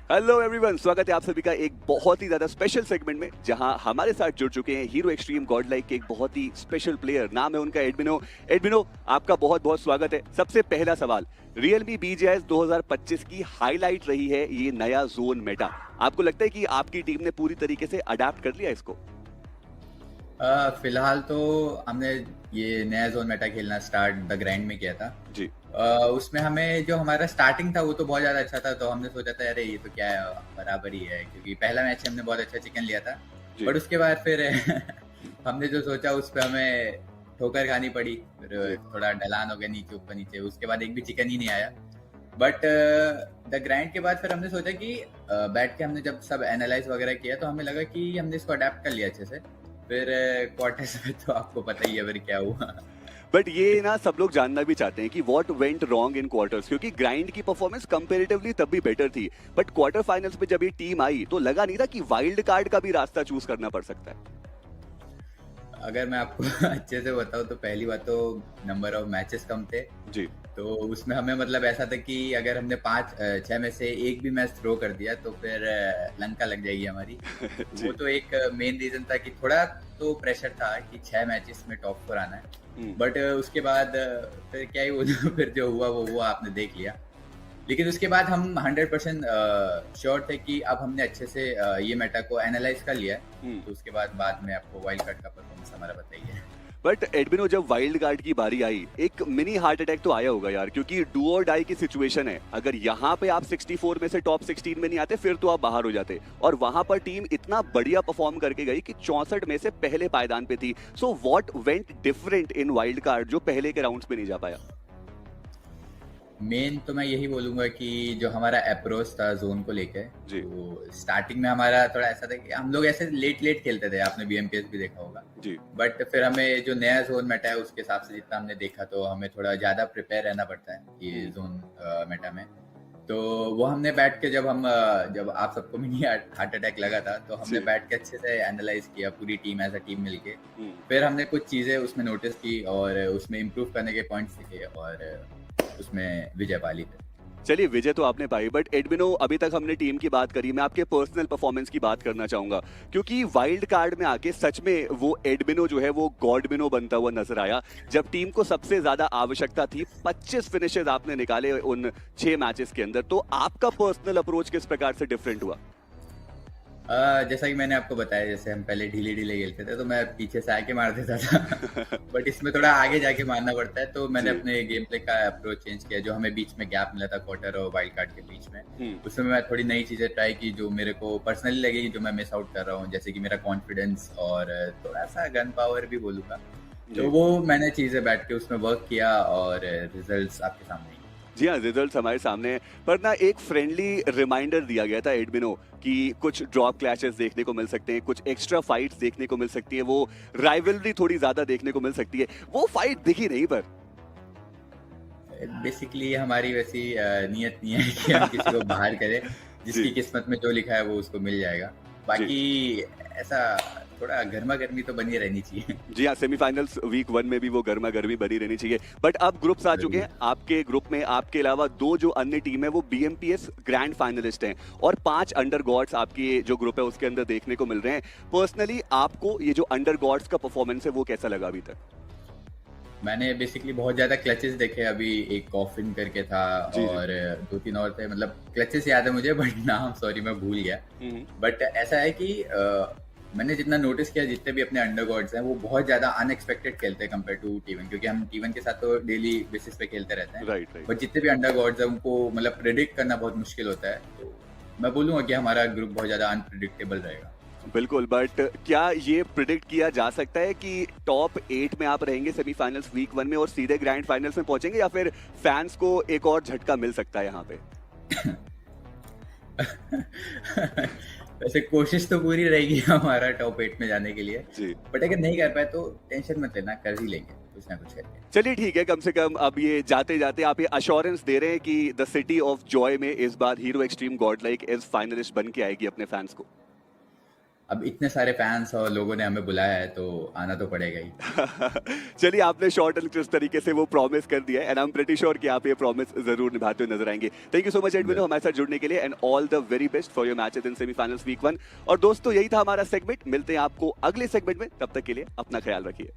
Hello everyone, स्वागत है आप सभी का एक बहुत ही ज्यादा स्पेशल सेगमेंट में, जहां हमारे साथ जुड़ चुके हैं हीरो एक्सट्रीम गॉड लाइक के एक बहुत ही स्पेशल प्लेयर। नाम है उनका एडमिनो। एडमिनो, आपका बहुत बहुत स्वागत है। सबसे पहला सवाल, Realme BGS 2025 की हाईलाइट रही है ये नया जोन मेटा। आपको लगता है कि आपकी टीम ने पूरी तरीके से अडेप्ट कर लिया इसको? फिलहाल तो हमने ये नया जोन मेटा खेलना स्टार्ट द ग्राइंड में किया था जी। उसमें हमें जो हमारा स्टार्टिंग था वो तो बहुत ज्यादा अच्छा था, तो हमने सोचा था अरे ये तो क्या है, बराबर ही है, क्योंकि पहला मैच हमने बहुत अच्छा चिकन लिया था। बट उसके बाद फिर हमने जो सोचा उस पर हमें ठोकर खानी पड़ी, फिर थोड़ा ढलान हो गया नीचे ऊपर नीचे, उसके बाद एक भी चिकन ही नहीं आया। बट द ग्राइंड के बाद फिर हमने सोचा कि बैठ के हमने जब सब एनालाइज वगैरह किया तो हमें लगा कि हमने इसको अडेप्ट कर लिया अच्छे से। फिर क्वार्टर्स में तो आपको पता ही है फिर क्या हुआ। बट ये ना सब लोग जानना भी चाहते हैं कि what went wrong in quarters, क्योंकि ग्राइंड की परफॉर्मेंस कंपैरेटिवली तब भी बेटर थी, बट क्वार्टर फाइनल्स में जब ये टीम आई तो लगा नहीं था कि वाइल्ड कार्ड का भी रास्ता चूज करना पड़ सकता है। अगर मैं आपको अच्छे से बताऊं तो पहली बात तो नंबर ऑफ मैचेस कम थे जी। तो उसमें हमें मतलब ऐसा था कि अगर हमने 5-6 में से एक भी मैच थ्रो कर दिया तो फिर लंका लग जाएगी हमारी। वो तो एक मेन रीजन था कि थोड़ा तो प्रेशर था कि 6 मैचेस में टॉप 4 आना है। बट उसके बाद फिर क्या ही वो फिर जो हुआ वो आपने देख लिया। लेकिन उसके बाद हम 100% श्योर थे कि अब हमने अच्छे से ये मेटा को एनालाइज कर लिया है, तो उसके बाद में आपको वाइल्ड कार्ड का परफॉर्मेंस हमारा बताइए। बट एडमिनो, जब वाइल्ड कार्ड की बारी आई एक मिनी हार्ट अटैक तो आया होगा यार, क्योंकि डू और डाई की सिचुएशन है। अगर यहाँ पे आप 64 में से टॉप 16 में नहीं आते फिर तो आप बाहर हो जाते, और वहां पर टीम इतना बढ़िया परफॉर्म करके गई कि 64 में से पहले पायदान पे थी। So what went different in wild card जो पहले के राउंड्स में नहीं जा पाया? मेन तो मैं यही बोलूंगा कि जो हमारा अप्रोच था जोन को लेकर, जी। तो स्टार्टिंग में हमारा थोड़ा ऐसा था कि हम लोग ऐसे लेट लेट खेलते थे, आपने बीएमपीएस भी देखा होगा जी। बट फिर हमें जो नया जोन मेटा है उसके हिसाब से जितना हमने देखा तो हमें थोड़ा ज्यादा प्रिपेयर रहना पड़ता है ये जोन मेटा में। तो वो हमने बैठ के जब आप सबको मिनी हार्ट अटैक लगा था तो हमने बैठ के अच्छे से एनालाइज किया पूरी टीम एज अ टीम मिलके। फिर हमने कुछ चीजें उसमें नोटिस की और उसमें इम्प्रूव करने के पॉइंट्स दिखे और उसमें विजय पा ली थी। चलिए, विजय तो आपने पाई, बट एडमिनो, अभी तक हमने टीम की बात करी, मैं आपके पर्सनल परफॉर्मेंस की बात करना चाहूंगा, क्योंकि वाइल्ड कार्ड में आके सच में वो एडमिनो जो है वो गॉडमिनो बनता हुआ नजर आया। जब टीम को सबसे ज्यादा आवश्यकता थी, 25 फिनिशेस आपने निकाले उन 6 मैचेस के अंदर। तो आपका पर्सनल अप्रोच किस प्रकार से डिफरेंट हुआ? जैसा कि मैंने आपको बताया, जैसे हम पहले ढीले ढीले खेलते थे तो मैं पीछे से आके मार देता था बट इसमें थोड़ा आगे जाके मारना पड़ता है, तो मैंने अपने गेम प्ले का अप्रोच चेंज किया। जो हमें बीच में गैप मिला था क्वार्टर और वाइल्ड कार्ड के बीच में, उसमें मैं थोड़ी नई चीजें ट्राई की जो मेरे को पर्सनली लगेगी जो मैं मिस आउट कर रहा हूँ, जैसे कि मेरा कॉन्फिडेंस और थोड़ा सा गन पावर भी बोलूंगा। तो वो मैंने चीजें बैठ के उसमें वर्क किया और रिजल्ट्स आपके सामने। जी हाँ, रिजल्ट्स हमारे सामने हैं, पर ना एक फ्रेंडली रिमाइंडर दिया गया था एडमिनो कि कुछ ड्रॉप क्लैशेस देखने को मिल सकते हैं, कुछ एक्स्ट्रा फाइट्स देखने को मिल सकती है, वो राइवलरी थोड़ी ज्यादा देखने को मिल सकती है। वो फाइट दिखी नहीं पर बेसिकली हमारी वैसी नियत नहीं है कि हम किसी को बाहर करें। जिसकी किस्मत में जो लिखा है वो उसको मिल जाएगा। बाकी ऐसा थोड़ा गर्मा गर्मी तो बनी रहनी चाहिए। जी हाँ, सेमीफाइनल्स वीक 1 में भी वो गर्मा गर्मी बनी रहनी चाहिए। बट अब ग्रुप्स आ चुके हैं, आपके ग्रुप में आपके अलावा 2 जो अन्य टीम है वो बीएमपीएस ग्रैंड फाइनलिस्ट हैं, और 5 अंडर गॉड्स आपके जो ग्रुप है उसके अंदर देखने को मिल रहे हैं। पर्सनली आपको ये जो अंडर गॉड्स का परफॉर्मेंस है वो कैसा लगा अभी तक? मैंने बेसिकली बहुत ज्यादा क्लचेस देखे, अभी एक कॉफिन करके था और 2-3 और थे, मतलब क्लचेस याद है मुझे बट नाम सॉरी मैं भूल गया। बट ऐसा है कि मैंने जितना नोटिस किया जितने भी अपने अंडर गॉड्स हैं वो बहुत ज्यादा अनएक्सपेक्टेड खेलते हैं कंपेयर टू टीवन, क्योंकि हम टीवन के साथ तो डेली बेसिस पे खेलते रहते हैं। राइट। बट जितने भी अंडर गॉड्स हैं उनको मतलब प्रेडिक्ट करना बहुत मुश्किल होता है, तो मैं बोलूंगा कि हमारा ग्रुप बहुत ज्यादा अनप्रिडिक्टेबल रहेगा। बिल्कुल, बट क्या ये प्रिडिक्ट किया जा सकता है कि टॉप 8 में आप रहेंगे सेमीफाइनल्स वीक 1 में और सीधे ग्रैंड फाइनल्स में पहुंचेंगे, या फिर फैंस को एक और झटका मिल सकता है यहाँ पे? वैसे कोशिश तो पूरी रहेगी हमारा टॉप 8 में जाने के लिए जी। बट अगर नहीं कर पाए तो टेंशन मत लेना, कर ही लेंगे कुछ ना कुछ करके। चलिए ठीक है, कम से कम अब ये जाते जाते आप ये अश्योरेंस दे रहे हैं कि द सिटी ऑफ जॉय में इस बार हीरो एक्सट्रीम गॉड लाइक इस फाइनलिस्ट बन के आएगी अपने फैंस को। अब इतने सारे फैंस और लोगों ने हमें बुलाया है तो आना तो पड़ेगा ही। चलिए, आपने शॉर्ट एंड क्रिस्प तरीके से वो प्रॉमिस कर दिया है and I am pretty sure कि आप ये प्रॉमिस जरूर निभाते हुए नजर आएंगे। थैंक यू सो मच एडमिनो हमारे साथ जुड़ने के लिए and all the very best for your matches in semifinals week 1। और दोस्तों, यही था हमारा सेगमेंट। मिलते हैं आपको अगले सेगमेंट में, तब तक के लिए अपना ख्याल रखिए।